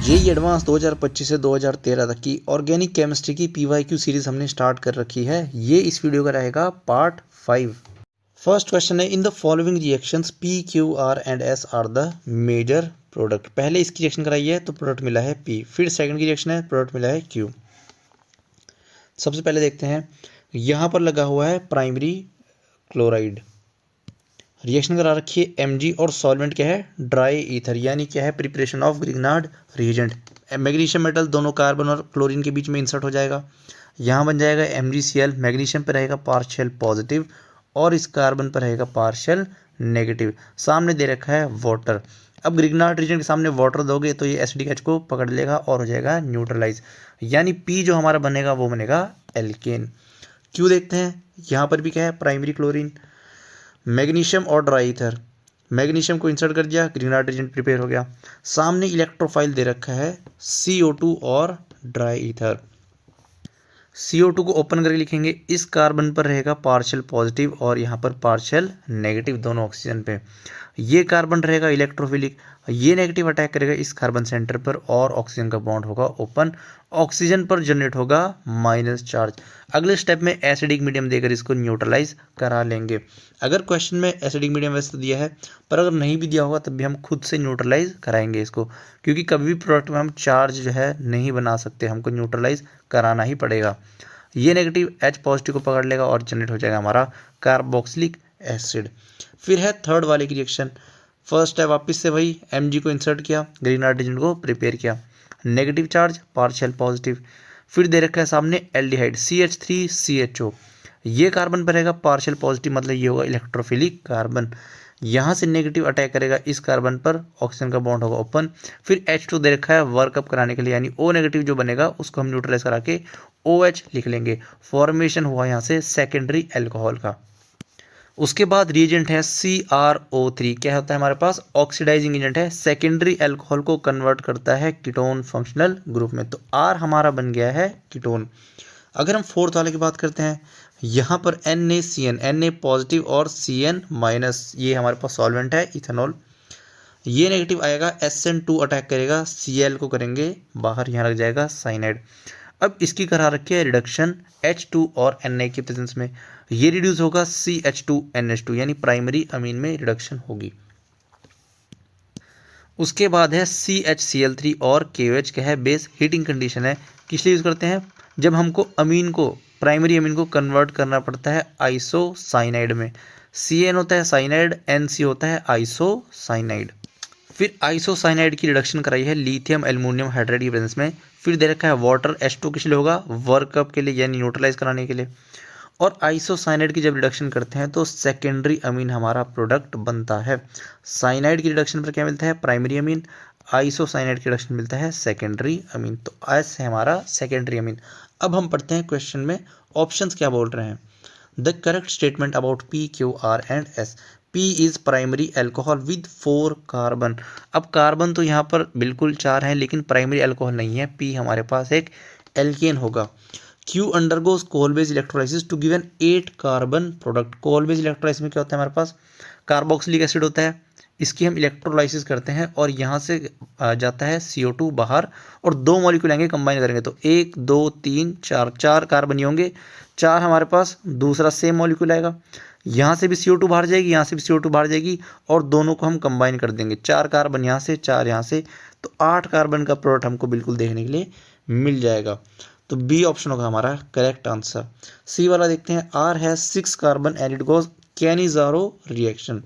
JEE advance 2025 से 2013 तक की ऑर्गेनिक केमिस्ट्री की पीवाईक्यू सीरीज हमने स्टार्ट कर रखी है। ये इस वीडियो का रहेगा पार्ट 5। फर्स्ट क्वेश्चन है, in the following reactions P Q R and S are the major product. पहले इसकी रिएक्शन कराई है तो प्रोडक्ट मिला है पी, फिर सेकंड की रिएक्शन है प्रोडक्ट मिला है क्यू। सबसे पहले देखते हैं, यहाँ पर लगा हुआ है प्राइमरी क्लोराइड, रिएक्शन करा रखी है Mg और सॉल्वेंट क्या है ड्राई ईथर, यानी क्या है preparation of Grignard reagent. Magnesium metal दोनों कार्बन और क्लोरीन के बीच में इंसर्ट हो जाएगा। यहाँ बन जाएगा MgCl, मैग्नीशियम पर रहेगा पार्शियल पॉजिटिव और इस कार्बन पर रहेगा पार्शियल नेगेटिव। सामने दे रखा है वाटर। अब ग्रिग्नार्ड रीजन के सामने वाटर दोगे तो ये एसिडिक H को पकड़ लेगा और हो जाएगा न्यूट्रलाइज, यानी P जो हमारा बनेगा वो बनेगा एल्केन। क्यों देखते हैं, यहाँ पर भी क्या है प्राइमरी क्लोरीन, मैग्नीशियम और ड्राई ईथर, मैग्नीशियम को इंसर्ट कर दिया, ग्रिग्नार्ड रीजन प्रिपेयर हो गया। सामने इलेक्ट्रोफाइल दे रखा है CO2 और ड्राई ईथर। CO2 को ओपन करके लिखेंगे, इस कार्बन पर रहेगा पार्शियल पॉजिटिव और यहाँ पर पार्शियल नेगेटिव दोनों ऑक्सीजन पे। ये कार्बन रहेगा इलेक्ट्रोफिलिक, ये नेगेटिव अटैक करेगा इस कार्बन सेंटर पर और ऑक्सीजन का बॉन्ड होगा ओपन, ऑक्सीजन पर जनरेट होगा माइनस चार्ज। अगले स्टेप में एसिडिक मीडियम देकर इसको न्यूट्रलाइज करा लेंगे। अगर क्वेश्चन में एसिडिक मीडियम वैसे तो दिया है, पर अगर नहीं भी दिया होगा तब भी हम खुद से न्यूट्रलाइज कराएंगे इसको, क्योंकि कभी भी प्रोडक्ट में हम चार्ज जो है नहीं बना सकते, हमको न्यूट्रलाइज कराना ही पड़ेगा। ये नेगेटिव H पॉजिटिव को पकड़ लेगा और जनरेट हो जाएगा हमारा कार्बोक्सिलिक एसिड। फिर है थर्ड वाले की रिएक्शन। फर्स्ट है वापस से वही, Mg को इंसर्ट किया, ग्रिग्नार्ड रीजन को प्रिपेयर किया, नेगेटिव चार्ज पार्शियल पॉजिटिव। फिर दे रखा है सामने एल्डिहाइड CH3CHO, ये कार्बन पर रहेगा पार्शियल पॉजिटिव, मतलब ये होगा इलेक्ट्रोफिलिक कार्बन। यहाँ से नेगेटिव अटैक करेगा इस कार्बन पर, ऑक्सीजन का बॉन्ड होगा ओपन। फिर H2 दे रखा है वर्कअप कराने के लिए, यानी O नेगेटिव जो बनेगा उसको हम न्यूट्रलाइज करा के OH लिख लेंगे। फॉर्मेशन हुआ यहाँ से सेकेंडरी एल्कोहल का। उसके बाद रिएजेंट है CrO3, क्या होता है हमारे पास ऑक्सीडाइजिंग एजेंट है, सेकेंडरी एल्कोहल को कन्वर्ट करता है कीटोन फंक्शनल ग्रुप में, तो R हमारा बन गया है कीटोन। अगर हम फोर्थ वाले की बात करते हैं, यहाँ पर NaCN, Na पॉजिटिव और Cn माइनस, ये हमारे पास सॉल्वेंट है इथेनॉल, ये नेगेटिव आएगा, SN2 अटैक करेगा, Cl को करेंगे बाहर, यहाँ लग जाएगा साइनाइड। अब इसकी करा रखी है रिडक्शन H2 और Na की प्रेजेंस में, ये रिड्यूस होगा CH2NH2, यानी प्राइमरी अमीन में रिडक्शन होगी। उसके बाद है CHCl3 और KOH, क्या है बेस हीटिंग कंडीशन है, किस लिए यूज़ करते हैं, जब हमको अमीन को प्राइमरी अमीन को कन्वर्ट करना पड़ता है आइसोसाइनाइड में। CN होता है साइनाइड, NC होता है आइसोसाइनाइड। फिर आइसोसाइनाइड की रिडक्शन कराई है लिथियम एल्युमिनियम हाइड्राइड की प्रेजेंस में। फिर दे रखा है वाटर H2 किस लिए होगा वर्कअप के लिए, यानी न्यूट्रलाइज कराने के लिए। और आइसोसाइनाइड की जब रिडक्शन करते हैं तो सेकेंडरी अमीन हमारा प्रोडक्ट बनता है। साइनाइड की रिडक्शन पर क्या मिलता है प्राइमरी अमीन, आइसोसाइनाइड की रिडक्शन मिलता है सेकेंडरी अमीन, तो एस है हमारा सेकेंडरी अमीन। अब हम पढ़ते हैं क्वेश्चन में ऑप्शंस क्या बोल रहे हैं। The correct statement about P, Q, R and S। P is primary alcohol with 4 carbon. अब कार्बन तो यहाँ पर बिल्कुल 4 हैं, लेकिन प्राइमरी एल्कोहल नहीं है, P हमारे पास एक एल्केन होगा। Q undergoes Kolbe's electrolysis to give an 8 carbon product. Kolbe's electrolysis में क्या होता है हमारे पास कार्बोक्सिलिक एसिड होता है, इसकी हम इलेक्ट्रोलाइसिस करते हैं और यहाँ से जाता है CO2 बाहर और 2 मॉलिक्यूल आएंगे, कंबाइन करेंगे तो 1 2 3 4, 4 कार्बन होंगे, 4 हमारे पास, दूसरा सेम मॉलिक्यूल आएगा, यहाँ से भी CO2 बाहर जाएगी, यहाँ से भी CO2 बाहर जाएगी और दोनों को हम कंबाइन कर देंगे, 4 कार्बन यहाँ से 4 यहाँ से, तो 8 कार्बन का प्रोडक्ट हमको बिल्कुल देखने के लिए मिल जाएगा। तो बी ऑप्शन होगा हमारा करेक्ट आंसर। सी वाला देखते हैं, R है 6 carbon and it goes Cannizzaro reaction.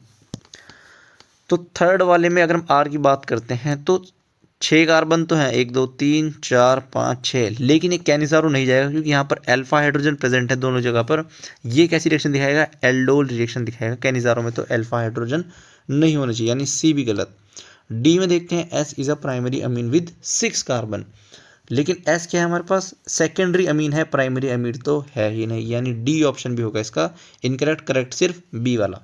तो थर्ड वाले में अगर हम R की बात करते हैं तो 6 कार्बन तो हैं, 1 2 3 4 5 6, लेकिन एक कैनिजारो नहीं जाएगा क्योंकि यहाँ पर अल्फा हाइड्रोजन प्रेजेंट है दोनों जगह पर। ये कैसी रिएक्शन दिखाएगा एल्डोल रिएक्शन दिखाएगा, कैनिजारो में तो अल्फा हाइड्रोजन नहीं होना चाहिए, यानी सी भी गलत। डी में देखते हैं S is a primary amine with 6 carbon, लेकिन S क्या है हमारे पास सेकेंडरी अमीन है, प्राइमरी अमीन तो है ही नहीं, यानी डी ऑप्शन भी होगा इसका इनकरेक्ट। करेक्ट सिर्फ बी वाला।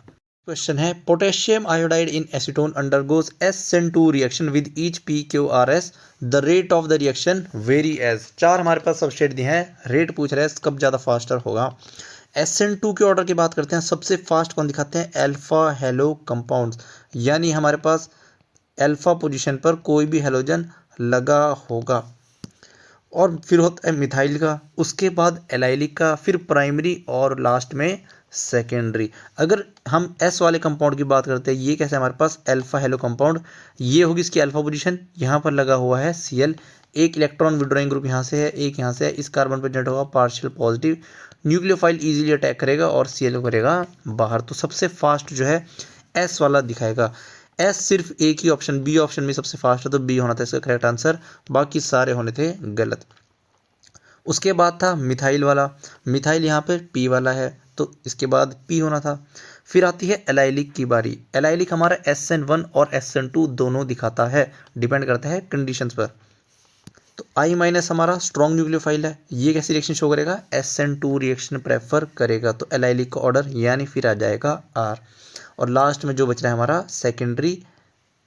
क्वेश्चन है potassium iodide in acetone undergoes SN2 reaction with each PQRS, the rate of the reaction varies. 4 हमारे पास सबस्ट्रेट दिए हैं, रेट पूछ रहे हैं कब ज़्यादा फास्टर होगा। SN2 के ऑर्डर की बात करते हैं, सबसे फास्ट कौन दिखाते हैं अल्फा हेलो कंपाउंड्स, यानी हमारे पास अल्फा पोजीशन पर कोई भी हेलोजन लगा होगा। और फिर होता है मिथाइल का, उसके बाद एलाइलिक का, फिर प्राइमरी और लास्ट में सेकेंडरी। अगर हम एस वाले कंपाउंड की बात करते हैं, ये कैसे हमारे पास अल्फा हेलो कंपाउंड, ये होगी इसकी अल्फा पोजीशन, यहाँ पर लगा हुआ है Cl, एक इलेक्ट्रॉन विड्रॉइंग ग्रुप यहाँ से है, एक यहाँ से है, इस कार्बन पर जनरेट होगा partial positive, nucleophile easily attack करेगा और Cl करेगा बाहर। तो सबसे फास्ट जो है एस वाला दिखाएगा। एस सिर्फ एक ही ऑप्शन, बी ऑप्शन में सबसे फास्ट है, तो बी होना था इसका करेक्ट आंसर, बाकी सारे होने थे गलत। उसके बाद था मिथाइल वाला, मिथाइल यहाँ पे पी वाला है, तो इसके बाद पी होना था। फिर आती है एलाइलिक की बारी। एलाइलिक हमारा SN1 और SN2 दोनों दिखाता है, डिपेंड करता है कंडीशंस पर। तो I माइनस हमारा स्ट्रॉन्ग न्यूक्लियोफाइल है, ये कैसी रिएक्शन शो करेगा, SN2 रिएक्शन प्रेफर करेगा, तो एलाइलिक का ऑर्डर यानी फिर आ जाएगा R। और लास्ट में जो बच रहा है हमारा सेकेंडरी,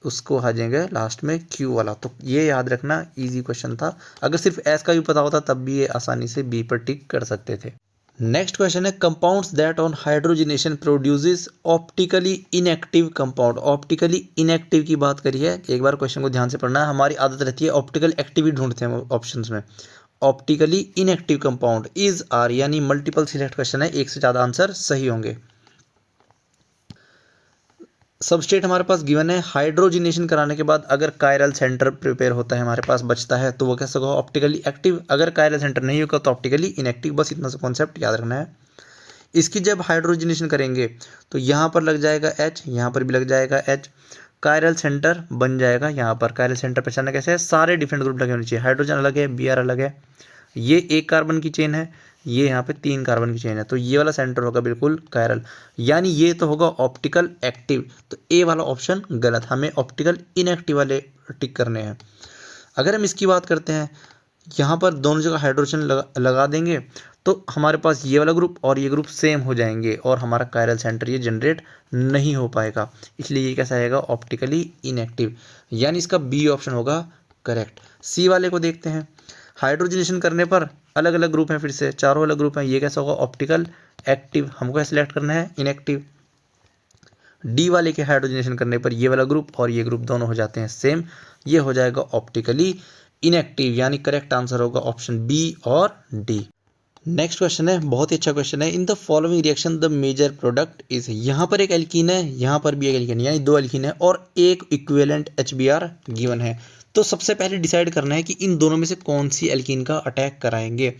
उसको आ जाएंगे लास्ट में Q वाला। तो ये याद रखना, इजी क्वेश्चन था, अगर सिर्फ S का भी पता होता तब भी ये आसानी से B पर टिक कर सकते थे। नेक्स्ट क्वेश्चन है compounds that on hydrogenation produces optically inactive compound. Optically inactive की बात करी है, एक बार क्वेश्चन को ध्यान से पढ़ना, हमारी आदत रहती है ऑप्टिकल एक्टिविटी ढूंढते हैं ऑप्शंस में। Optically inactive compound is R, यानी मल्टीपल सिलेक्ट क्वेश्चन है, एक से ज़्यादा आंसर सही होंगे। सबस्टेट हमारे पास गिवन है, हाइड्रोजनेशन कराने के बाद अगर कायरल सेंटर प्रिपेयर होता है, हमारे पास बचता है, तो वो कैसे होगा, ऑप्टिकली एक्टिव। अगर कायरल सेंटर नहीं होगा तो ऑप्टिकली इनएक्टिव। बस इतना सा कॉन्सेप्ट याद रखना है। इसकी जब हाइड्रोजनेशन करेंगे तो यहाँ पर लग जाएगा H, यहाँ पर भी लग जाएगा H, कायरल सेंटर बन जाएगा यहाँ पर। कायरल सेंटर पहचानना कैसे है, सारे डिफरेंट ग्रुप लगे होने चाहिए, हाइड्रोजन अलग है, Br अलग है, ये एक कार्बन की चेन है, ये यहाँ पे 3 कार्बन की चेन है, तो ये वाला सेंटर होगा बिल्कुल कायरल, यानी ये तो होगा ऑप्टिकल एक्टिव। तो ए वाला ऑप्शन गलत, हमें ऑप्टिकल इनएक्टिव वाले टिक करने हैं। अगर हम इसकी बात करते हैं, यहाँ पर दोनों जगह हाइड्रोजन लगा देंगे तो हमारे पास ये वाला ग्रुप और ये ग्रुप सेम हो जाएंगे और हमारा कायरल सेंटर ये जनरेट नहीं हो पाएगा, इसलिए ये कैसा आएगा, ऑप्टिकली इनएक्टिव, यानी इसका बी ऑप्शन होगा करेक्ट। सी वाले को देखते हैं, हाइड्रोजनेशन करने पर अलग अलग ग्रुप हैं, फिर से चारों अलग ग्रुप हैं, ये कैसा होगा, ऑप्टिकल एक्टिव, हमको सिलेक्ट करना है इनएक्टिव। डी वाले के हाइड्रोजनेशन करने पर ये वाला ग्रुप और ये ग्रुप दोनों हो जाते हैं सेम, ये हो जाएगा ऑप्टिकली इनएक्टिव, यानी करेक्ट आंसर होगा ऑप्शन बी और डी। नेक्स्ट क्वेश्चन है, बहुत ही अच्छा क्वेश्चन है, in the following reaction the major product is. यहाँ पर एक एल्कीन है, यहाँ पर भी एक एल्कीन, यानी 2 एल्कीन है और एक इक्विवेलेंट HBr गिवन है। तो सबसे पहले डिसाइड करना है कि इन दोनों में से कौन सी एल्कीन का अटैक कराएंगे।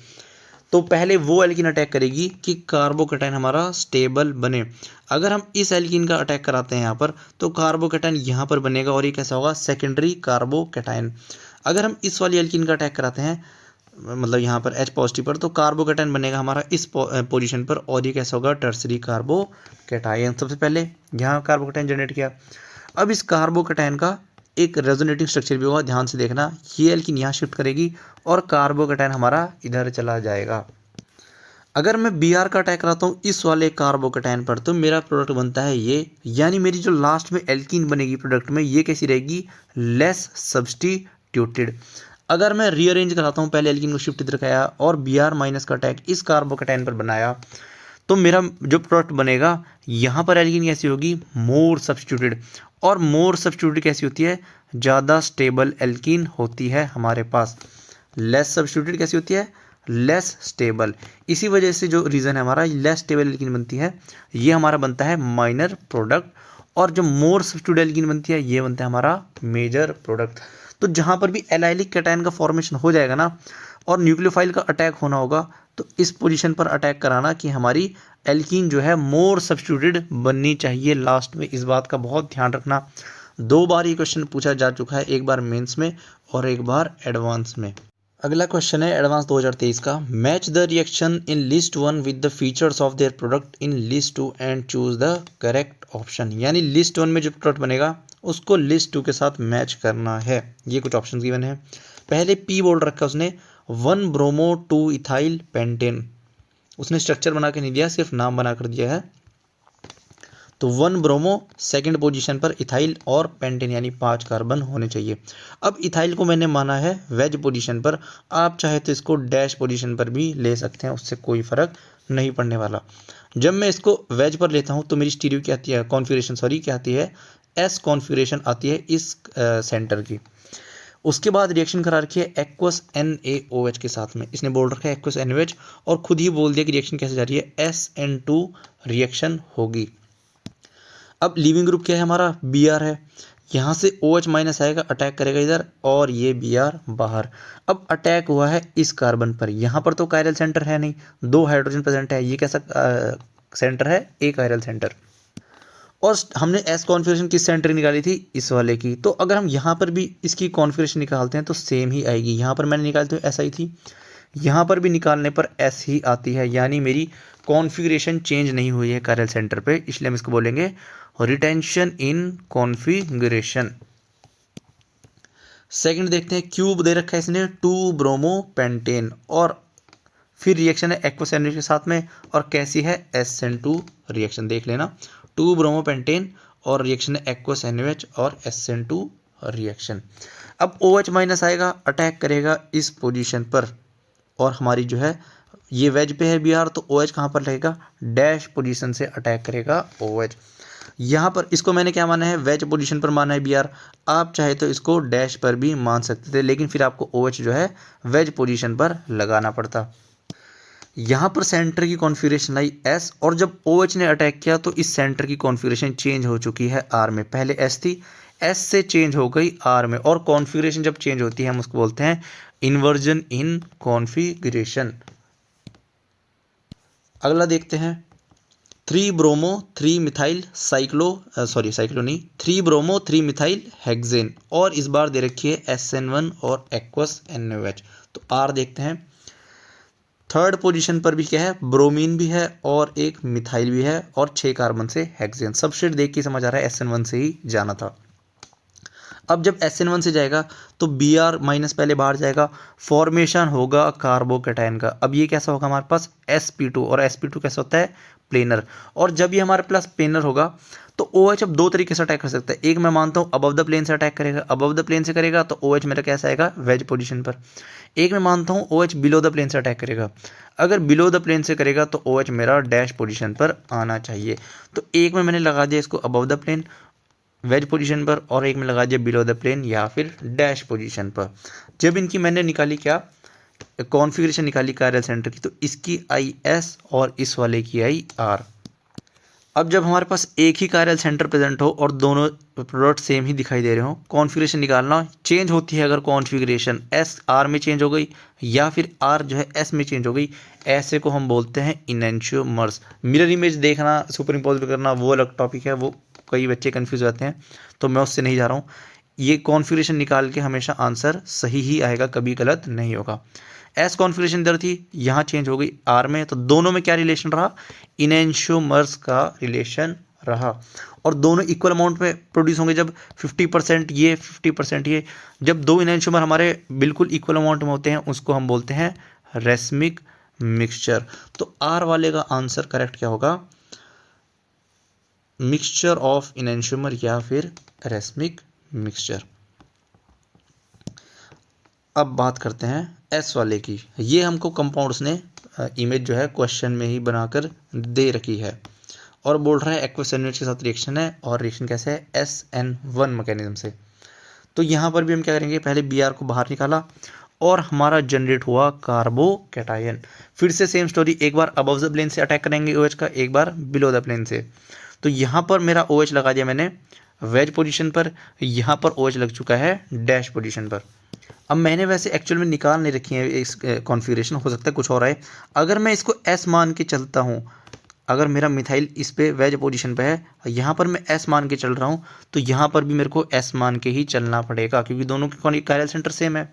तो पहले वो एल्कीन अटैक करेगी कि कार्बोकैटायन हमारा स्टेबल बने। अगर हम इस एल्कीन का अटैक कराते हैं यहाँ पर, तो कार्बोकैटायन यहाँ पर बनेगा और ये कैसा होगा, सेकेंडरी कार्बोकैटायन। अगर हम इस वाली एल्कीन का अटैक कराते हैं, मतलब यहाँ पर H पॉजिटिव पर, तो कार्बोकैटायन बनेगा हमारा इस पोजीशन पर और ये कैसा होगा, टर्सरी कार्बोकैटायन। सबसे पहले यहाँ कार्बोकैटायन जनरेट किया, अब इस कार्बोकैटायन का एक रेजोनेटिंग स्ट्रक्चर भी होगा, ध्यान से देखना, ये एल्कीन यहाँ शिफ्ट करेगी और कार्बोकैटायन हमारा इधर चला जाएगा। अगर मैं Br का अटैक कराता हूँ इस वाले कार्बोकैटायन पर, तो मेरा प्रोडक्ट बनता है ये, यानी मेरी जो लास्ट में एल्कीन बनेगी प्रोडक्ट में, ये कैसी रहेगी, लेस सब्स्टिट्यूटेड। अगर मैं रीअरेंज कराता हूँ, पहले एल्कीन को शिफ्ट इधर कराया और Br माइनस का अटैक इस कार्बोकैटायन पर बनाया, तो मेरा जो प्रोडक्ट बनेगा, यहाँ पर एल्कीन कैसी होगी, मोर सब्स्टिट्यूटेड। और मोर सब्स्टिट्यूटेड कैसी होती है, ज़्यादा स्टेबल एल्कीन होती है हमारे पास। लेस सब्स्टिट्यूटेड कैसी होती है, लेस स्टेबल। इसी वजह से जो रीज़न है हमारा लेस स्टेबल एल्कीन बनती है, ये हमारा बनता है माइनर प्रोडक्ट, और जो मोर सब्स्टिट्यूटेड एल्कीन बनती है ये बनता है हमारा मेजर प्रोडक्ट। तो जहाँ पर भी एलाइलिक कैटायन का फॉर्मेशन हो जाएगा ना और न्यूक्लियोफाइल का अटैक होना होगा, तो इस पोजीशन पर अटैक कराना कि हमारी एल्कीन जो है मोर सब्स्टिट्यूटेड बननी चाहिए लास्ट में। इस बात का बहुत ध्यान रखना। 2 बार ये क्वेश्चन पूछा जा चुका है, एक बार मेंस में और एक बार एडवांस में। अगला क्वेश्चन है एडवांस 2023 का, match the reaction in list 1 with the features of their product in list 2 and choose the correct option. यानी लिस्ट 1 में जो प्रोडक्ट बनेगा उसको लिस्ट 2 के साथ मैच करना है। ये कुछ ऑप्शन गिवन है। पहले P बोल रखा उसने, 1 ब्रोमो 2 इथाइल पेंटेन, उसने स्ट्रक्चर बना के नहीं दिया, सिर्फ नाम बना कर दिया है। तो 1 ब्रोमो सेकंड पोजीशन पर इथाइल और पेंटेन यानी 5 कार्बन होने चाहिए। अब इथाइल को मैंने माना है वेज पोजीशन पर, आप चाहे तो इसको डैश पोजीशन पर भी ले सकते हैं, उससे कोई फर्क नहीं पड़ने वाला। जब मैं इसको वेज पर लेता हूं तो मेरी स्टीरियो क्या आती है, कॉन्फ़िगरेशन क्या आती है, एस कॉन्फ़िगरेशन आती है इस सेंटर की। उसके बाद रिएक्शन करा रखी है एक्वस NaOH के साथ में, इसने बोल रखा है एक्वस NaOH और खुद ही बोल दिया कि रिएक्शन कैसे जा रही है, SN2 रिएक्शन होगी। अब लीविंग ग्रुप क्या है हमारा, Br है, यहाँ से OH माइनस आएगा, अटैक करेगा इधर और ये Br बाहर। अब अटैक हुआ है इस कार्बन पर, यहाँ पर तो कायरल सेंटर है नहीं, 2 हाइड्रोजन प्रेजेंट है, ये कैसा सेंटर है, एक कायरल सेंटर। और हमने एस कॉन्फ़िगरेशन किस सेंटर की निकाली थी, इस वाले की। तो अगर हम यहाँ पर भी इसकी कॉन्फ़िगरेशन निकालते हैं तो सेम ही आएगी। यहाँ पर मैंने निकालते हुए एस आई थी, यहाँ पर भी निकालने पर एस ही आती है, यानी मेरी कॉन्फ़िगरेशन चेंज नहीं हुई है कायरल सेंटर पे, इसलिए हम इसको बोलेंगे रिटेंशन इन कॉन्फ़िगरेशन। सेकंड देखते हैं, क्यूब दे रखा है इसने 2 ब्रोमो पेंटेन और फिर रिएक्शन है एक्वस NaOH के साथ में और कैसी है, SN2 रिएक्शन। देख लेना, 2 ब्रोमो पेंटेन और रिएक्शन है एक्वस NaOH और SN2 रिएक्शन। अब OH माइनस आएगा, अटैक करेगा इस पोजीशन पर और हमारी जो है ये वेज पे है Br, तो OH कहाँ पर लगेगा, डैश पोजीशन से अटैक करेगा OH। यहाँ पर इसको मैंने क्या माना है, वेज पोजीशन पर माना है Br, आप चाहे तो इसको डैश पर भी मान सकते थे, लेकिन फिर आपको OH जो है वेज पोजीशन पर लगाना पड़ता। यहाँ पर सेंटर की कॉन्फ़िगरेशन आई S और जब OH ने अटैक किया तो इस सेंटर की कॉन्फ़िगरेशन चेंज हो चुकी है R में, पहले S थी, S से चेंज हो गई R में, और कॉन्फ़िगरेशन जब चेंज होती है हम उसको बोलते हैं इन्वर्जन इन कॉन्फ़िगरेशन। अगला देखते हैं, 3 ब्रोमो 3 मिथाइल साइक्लो नहीं 3 ब्रोमो 3 मिथाइल हेक्सेन और इस बार दे रखी है SN1 और एक्वस NaOH। तो R देखते हैं, थर्ड पोजीशन पर भी क्या है, ब्रोमीन भी है और एक मिथाइल भी है और 6 कार्बन से हेक्सेन। सबस्ट्रेट देख के समझ आ रहा है SN1 से ही जाना था। अब जब SN1 से जाएगा तो Br माइनस पहले बाहर जाएगा, फॉर्मेशन होगा कार्बोकैटायन का। अब ये कैसा होगा हमारे पास sp2 और sp2 कैसा होता है, प्लेनर। और जब ये हमारे पास प्लेनर होगा तो OH अब 2 तरीके से अटैक कर सकता है। एक मैं मानता हूँ अबव द प्लेन से अटैक करेगा, अबव द प्लेन से करेगा तो OH मेरा कैसा आएगा, वेज पोजीशन पर। एक मैं मानता हूँ OH बिलो द प्लेन से अटैक करेगा, अगर बिलो द प्लेन से करेगा तो OH मेरा डैश पोजीशन पर आना चाहिए। तो एक में मैंने लगा दिया इसको above the plane wedge position पर और एक में लगा दिया बिलो द प्लेन या फिर डैश पोजीशन पर। जब इनकी मैंने निकाली क्या, कॉन्फ़िगरेशन निकाली कायरल सेंटर की, तो इसकी आई S और इस वाले की आई R। अब जब हमारे पास एक ही कायरल सेंटर प्रेजेंट हो और दोनों प्रोडक्ट सेम ही दिखाई दे रहे हो, कॉन्फ़िगरेशन निकालना चेंज होती है अगर कॉन्फ़िगरेशन S R में चेंज हो गई या फिर R जो है S में चेंज हो गई, ऐसे को हम बोलते हैं इनेंशियोमर्स। मिरर इमेज देखना, सुपर इम्पोज करना वो अलग टॉपिक है, वो कई बच्चे कन्फ्यूज होते हैं, तो मैं उससे नहीं जा रहा हूँ। ये कॉन्फ़िगरेशन निकाल के हमेशा आंसर सही ही आएगा, कभी गलत नहीं होगा। एस कॉन्फ़िगरेशन इधर थी, यहाँ चेंज हो गई R में, तो दोनों में क्या रिलेशन रहा, इनेंशियोमर्स का रिलेशन रहा। और दोनों इक्वल अमाउंट में प्रोड्यूस होंगे, जब 50% ये 50% ये, जब 2 इनेंशियोमर हमारे बिल्कुल इक्वल अमाउंट में होते हैं उसको हम बोलते हैं रेसमिक मिक्सचर। तो R वाले का आंसर करेक्ट क्या होगा, मिक्सचर ऑफ इनेंशियोमर या फिर रेसमिक मिक्सचर। अब बात करते हैं एस वाले की। ये हमको कंपाउंड्स ने इमेज जो है क्वेश्चन में ही बनाकर दे रखी है और बोल रहा है एक्वस NaOH के साथ रिएक्शन है और रिएक्शन कैसे है, SN1 मैकेनिज्म से। तो यहाँ पर भी हम क्या करेंगे, पहले Br को बाहर निकाला और हमारा जनरेट हुआ कार्बोकैटायन। फिर से सेम स्टोरी, एक बार अबव द प्लेन से अटैक करेंगे OH का, एक बार बिलो द प्लेन से। तो यहाँ पर मेरा OH लगा दिया मैंने वेज पोजीशन पर, यहाँ पर OH लग चुका है डैश पोजीशन पर। अब मैंने वैसे एक्चुअल में निकाल नहीं रखी है इस कॉन्फ़िगरेशन, हो सकता है कुछ और आए। अगर मैं इसको S मान के चलता हूँ, अगर मेरा मिथाइल इस पे वेज पोजीशन पे है, यहाँ पर मैं S मान के चल रहा हूँ, तो यहाँ पर भी मेरे को S मान के ही चलना पड़ेगा क्योंकि दोनों के कायरल सेंटर सेम है।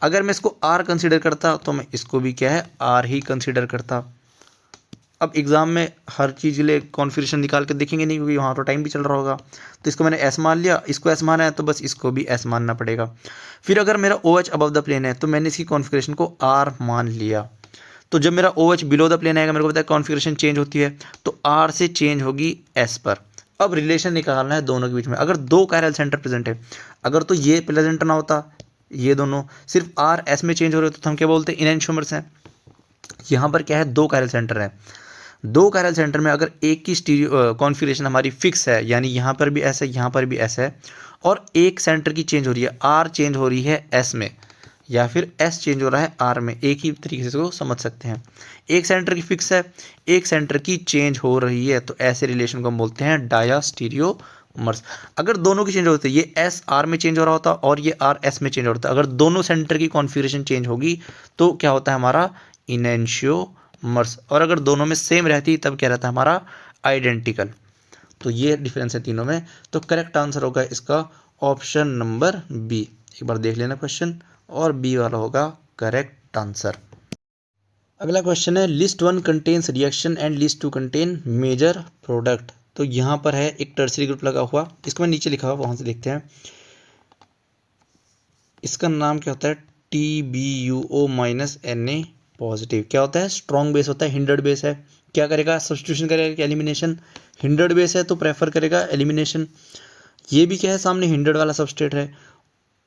अगर मैं इसको R कंसीडर करता तो मैं इसको भी क्या है, R ही कंसीडर करता। अब एग्ज़ाम में हर चीज़ के लिए कॉन्फ़िगरेशन निकाल के देखेंगे नहीं क्योंकि वहाँ तो टाइम भी चल रहा होगा। तो इसको मैंने S मान लिया, इसको S माना है तो बस इसको भी S मानना पड़ेगा। फिर अगर मेरा OH अबव द प्लेन है तो मैंने इसकी कॉन्फ़िगरेशन को R मान लिया। तो जब मेरा OH बिलो द प्लेन आएगा, मेरे को पता है कॉन्फ़िगरेशन चेंज होती है, तो R से चेंज होगी S पर। अब रिलेशन निकालना है दोनों के बीच में। अगर 2 कायरल सेंटर प्रेजेंट है, अगर तो ये प्रेजेंट ना होता, ये दोनों सिर्फ R S में चेंज हो रहे होते तो हम क्या बोलते हैं, इनेंशियोमर्स हैं। यहाँ पर क्या है, 2 कायरल सेंटर है, दो कायरल सेंटर में अगर एक की स्टीरियो कॉन्फ़िगरेशन हमारी फिक्स है, यानी यहाँ पर भी ऐसा है, यहाँ पर भी ऐसा है, और एक सेंटर की चेंज हो रही है, आर चेंज हो रही है एस में, या फिर एस चेंज हो रहा है आर में, एक ही तरीके से इसको समझ सकते हैं। एक सेंटर की फिक्स है, एक सेंटर की चेंज हो रही है, तो ऐसे रिलेशन को हम बोलते हैं डायास्टीरियोमर्स। अगर दोनों की चेंज होती है, ये एस आर में चेंज हो रहा होता और ये आर एस में चेंज हो रहा होता, अगर दोनों सेंटर की कॉन्फ़िगरेशन चेंज होगी तो क्या होता है हमारा इनेंशियोमर्स, और अगर दोनों में सेम रहती तब क्या रहता है हमारा आइडेंटिकल। तो ये डिफरेंस है तीनों में। तो करेक्ट आंसर होगा इसका ऑप्शन नंबर बी। एक बार देख लेना क्वेश्चन, और बी वाला होगा करेक्ट आंसर। अगला क्वेश्चन है list one contains reaction and list two contain major product. तो यहाँ पर है एक टर्सरी ग्रुप लगा हुआ, इसको मैं नीचे लिखा हुआ वहाँ से देखते हैं। इसका नाम क्या होता है, TbUO माइनस Na पॉजिटिव। क्या होता है, स्ट्रॉन्ग बेस होता है, हिंडर्ड बेस है, क्या करेगा, सब्स्टिट्यूशन करेगा कि एलिमिनेशन। हिंडर्ड बेस है तो प्रेफर करेगा एलिमिनेशन। ये भी क्या है, सामने हिंडर्ड वाला सबस्टेट है।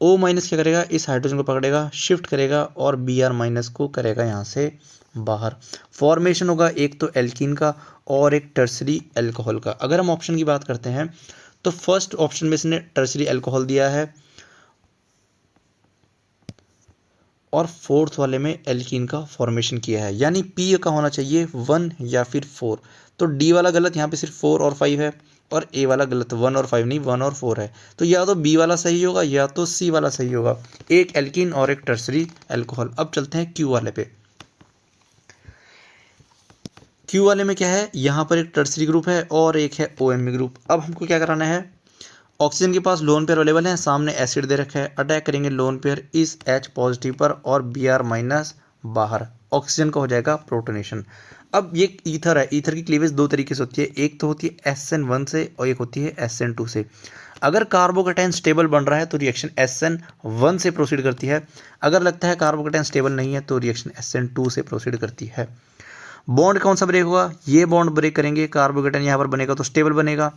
O माइनस क्या करेगा, इस हाइड्रोजन को पकड़ेगा, शिफ्ट करेगा और Br माइनस को करेगा यहाँ से बाहर। फॉर्मेशन होगा एक तो एल्कीन का और एक टर्सरी एल्कोहल का। अगर हम ऑप्शन की बात करते हैं तो फर्स्ट ऑप्शन में इसने टर्सरी एल्कोहल दिया है और फोर्थ वाले में एल्कीन का फॉर्मेशन किया है, यानी पी का होना चाहिए 1 या फिर 4। तो डी वाला गलत, यहाँ पे सिर्फ 4 और 5 है, और ए वाला गलत, 1 और 5 नहीं, 1 और 4 है। तो या तो बी वाला सही होगा या तो सी वाला सही होगा, एक एल्कीन और एक टर्सरी एल्कोहल। अब चलते हैं क्यू वाले पे। क्यू वाले में क्या है, यहाँ पर एक टर्सरी ग्रुप है और एक है OMe ग्रुप। अब हमको क्या कराना है, ऑक्सीजन के पास लोन पेयर अवेलेबल है, सामने एसिड दे रखा है, अटैक करेंगे लोन पेयर इस H पॉजिटिव पर और Br माइनस बाहर, ऑक्सीजन का हो जाएगा प्रोटोनेशन। अब ये ईथर है, ईथर की क्लीवेज दो तरीके से होती है, एक तो होती है SN1 से और एक होती है SN2 से। अगर कार्बोकेटाइन स्टेबल बन रहा है तो रिएक्शन SN1 से प्रोसीड करती है, अगर लगता है कार्बोकेटाइन स्टेबल नहीं है तो रिएक्शन SN2 से प्रोसीड करती है। बॉन्ड कौन सा ब्रेक होगा, ये बॉन्ड ब्रेक करेंगे, कार्बोकेटाइन यहाँ पर बनेगा तो स्टेबल बनेगा,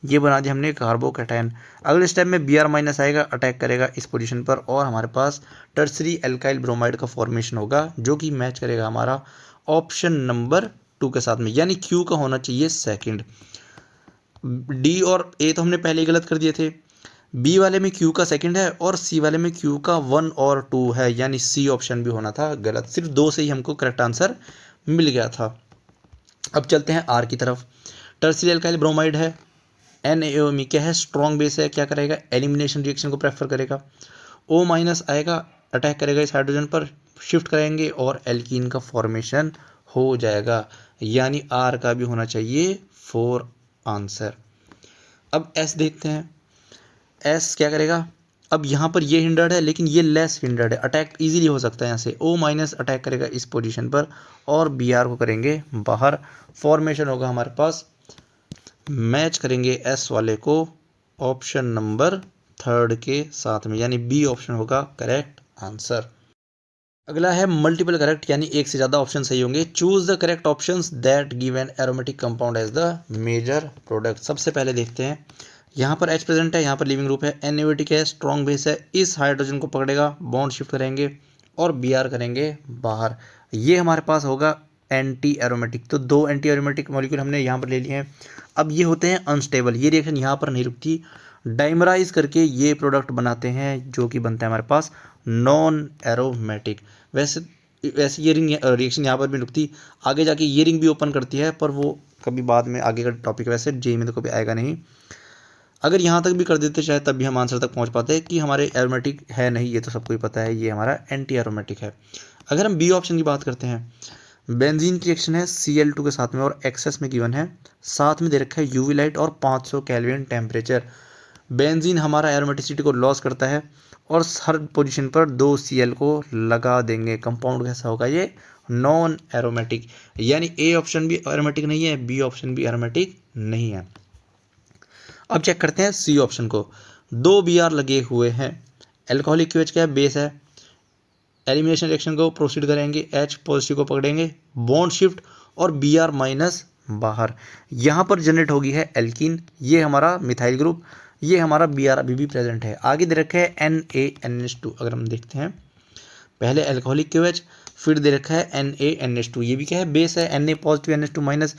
ये बना दिया हमने कार्बोकेटाइन। अगले स्टेप में Br माइनस आएगा, अटैक करेगा इस पोजीशन पर और हमारे पास टर्सरी एल्काइल ब्रोमाइड का फॉर्मेशन होगा जो कि मैच करेगा हमारा ऑप्शन नंबर 2 के साथ में, यानी Q का होना चाहिए सेकंड। D और A तो हमने पहले ही गलत कर दिए थे, B वाले में Q का सेकंड है और C वाले में Q का 1 और 2 है, यानी C ऑप्शन भी होना था गलत। सिर्फ 2 से ही हमको करेक्ट आंसर मिल गया था। अब चलते हैं R की तरफ। टर्सरी एल्काइल ब्रोमाइड है, NaOMe क्या है, स्ट्रॉन्ग बेस है, क्या करेगा, एलिमिनेशन रिएक्शन को प्रेफर करेगा। O माइनस आएगा, अटैक करेगा इस हाइड्रोजन पर, शिफ्ट करेंगे और एल्कीन का फॉर्मेशन हो जाएगा, यानी R का भी होना चाहिए 4 आंसर। अब S देखते हैं, S क्या करेगा, अब यहाँ पर ये हिंडर्ड है लेकिन ये लेस हिंडर्ड है, अटैक इजीली हो सकता है यहाँ से। O माइनस अटैक करेगा इस पोजीशन पर और Br को करेंगे बाहर, फॉर्मेशन होगा हमारे पास, मैच करेंगे S वाले को ऑप्शन नंबर 3 के साथ में, यानी B ऑप्शन होगा करेक्ट आंसर। अगला है मल्टीपल करेक्ट, यानी एक से ज़्यादा ऑप्शन सही होंगे। Choose the correct options that give an aromatic compound as the major product. सबसे पहले देखते हैं, यहाँ पर H प्रेजेंट है, यहाँ पर लिविंग ग्रुप है, एनेबेटिक है, स्ट्रॉन्ग बेस है, इस हाइड्रोजन को पकड़ेगा, बॉन्ड शिफ्ट करेंगे और Br करेंगे बाहर, ये हमारे पास होगा एंटी एरोमेटिक। तो 2 एंटी एरोमेटिक मॉलिक्यूल हमने यहाँ पर ले लिए हैं। अब ये होते हैं अनस्टेबल, ये रिएक्शन यहाँ पर नहीं रुकती, डाइमराइज करके ये प्रोडक्ट बनाते हैं जो कि बनता है हमारे पास नॉन एरोमेटिक। वैसे ये रिएक्शन यहाँ पर भी रुकती, आगे जाके ये रिंग भी ओपन करती है, पर वो कभी बाद में आगे का टॉपिक है, वैसे जेई में तो कभी आएगा नहीं। अगर यहाँ तक भी कर देते शायद तब भी हम आंसर तक पहुँच पाते कि हमारे एरोमेटिक है नहीं, ये तो सबको ही पता है, ये हमारा एंटी एरोमेटिक है। अगर हम बी ऑप्शन की बात करते हैं, बेंजीन की रिएक्शन है Cl2 के साथ में और एक्सेस में गिवन है, साथ में दे रखा है यूवी लाइट और 500 केल्विन टेम्परेचर। बेंजीन हमारा एरोमेटिसिटी को लॉस करता है और हर पोजीशन पर 2 Cl को लगा देंगे, कंपाउंड कैसा होगा, ये नॉन एरोमेटिक, यानी ए ऑप्शन भी एरोमेटिक नहीं है, बी ऑप्शन भी एरोमेटिक नहीं है। अब चेक करते हैं सी ऑप्शन को, 2 Br लगे हुए हैं, एल्कोहलिक QH क्या है, बेस है, एलिमिनेशन रिएक्शन को प्रोसीड करेंगे, H पॉजिटिव को पकड़ेंगे, बॉन्ड शिफ्ट और Br माइनस बाहर, यहाँ पर जनरेट होगी है एल्कीन, ये हमारा मिथाइल ग्रुप, ये हमारा Br अभी भी प्रेजेंट है। आगे दे रखे है NaNH2। अगर हम देखते हैं पहले एल्कोहलिक KOH, फिर दे रखा है NaNH2, ये भी क्या है बेस है, Na पॉजिटिव NH2 माइनस,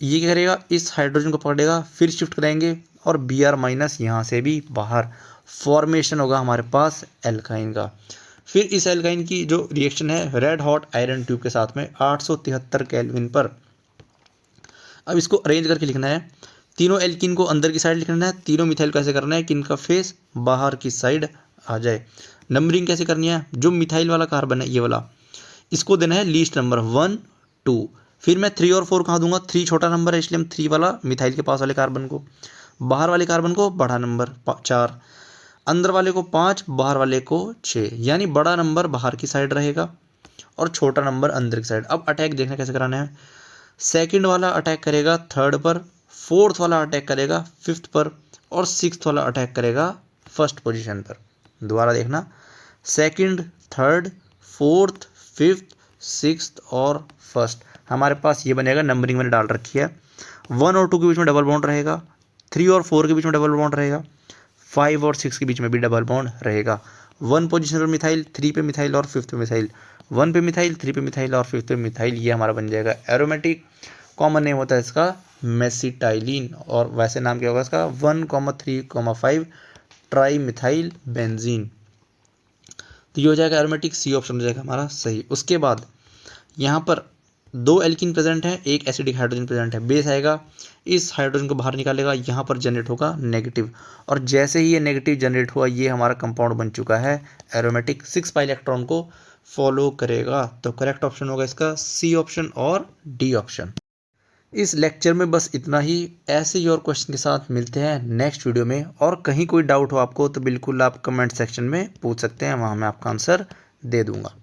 ये क्या करेगा इस हाइड्रोजन को पकड़ेगा, फिर शिफ्ट करेंगे और Br माइनस यहाँ से भी बाहर, फॉर्मेशन होगा हमारे पास एल्काइन का। फिर इस एल्काइन की जो रिएक्शन है रेड हॉट आयरन ट्यूब के साथ में 873 केल्विन पर। अब इसको अरेंज करके लिखना है, तीनों एल्किन को अंदर की साइड लिखना है, तीनों मिथाइल को ऐसे करना है कि इनका फेस बाहर की साइड आ जाए। नंबरिंग कैसे करनी है, जो मिथाइल वाला कार्बन है ये वाला, इसको देना है लीस्ट नंबर 1 2, फिर मैं 3 और 4 कहाँ दूंगा, 3 छोटा नंबर है इसलिए हम 3 वाला मिथाइल के पास वाले कार्बन को, बाहर वाले कार्बन को बड़ा नंबर 4, अंदर वाले को 5, बाहर वाले को 6, यानी बड़ा नंबर बाहर की साइड रहेगा और छोटा नंबर अंदर की साइड। अब अटैक देखना कैसे कराना है, सेकंड वाला अटैक करेगा थर्ड पर, फोर्थ वाला अटैक करेगा फिफ्थ पर और सिक्स्थ वाला अटैक करेगा फर्स्ट पोजीशन पर। दोबारा देखना, second, third, fourth, fifth, sixth और फर्स्ट, हमारे पास ये बनेगा। नंबरिंग मैंने डाल रखी है, 1 और 2 के बीच में डबल बॉन्ड रहेगा, 3 और 4 के बीच में डबल बॉन्ड रहेगा, 5 और 6 के बीच में भी डबल बॉन्ड रहेगा। 1 पोजीशन पर मिथाइल, 3 पे मिथाइल और 5th पे मिथाइल, 1 पे मिथाइल, 3 पे मिथाइल और 5th पे मिथाइल, ये हमारा बन जाएगा एरोमेटिक। कॉमन नेम होता है इसका मेसिटाइलिन, और वैसे नाम क्या होगा इसका 1,3,5 ट्राई मिथाइल बेंजीन। तो ये हो जाएगा एरोमेटिक, सी ऑप्शन हो जाएगा हमारा सही। उसके बाद यहाँ पर 2 एल्किन प्रेजेंट है, एक एसिडिक हाइड्रोजन प्रेजेंट है, बेस आएगा, इस हाइड्रोजन को बाहर निकालेगा, यहाँ पर जनरेट होगा नेगेटिव, और जैसे ही ये नेगेटिव जनरेट हुआ ये हमारा कंपाउंड बन चुका है एरोमेटिक, 6 पाई इलेक्ट्रॉन को फॉलो करेगा। तो करेक्ट ऑप्शन होगा इसका सी ऑप्शन और डी ऑप्शन। इस लेक्चर में बस इतना ही, ऐसे ही और क्वेश्चन के साथ मिलते हैं नेक्स्ट वीडियो में। और कहीं कोई डाउट हो आपको तो बिल्कुल आप कमेंट सेक्शन में पूछ सकते हैं, वहाँ मैं आपका आंसर दे दूँगा।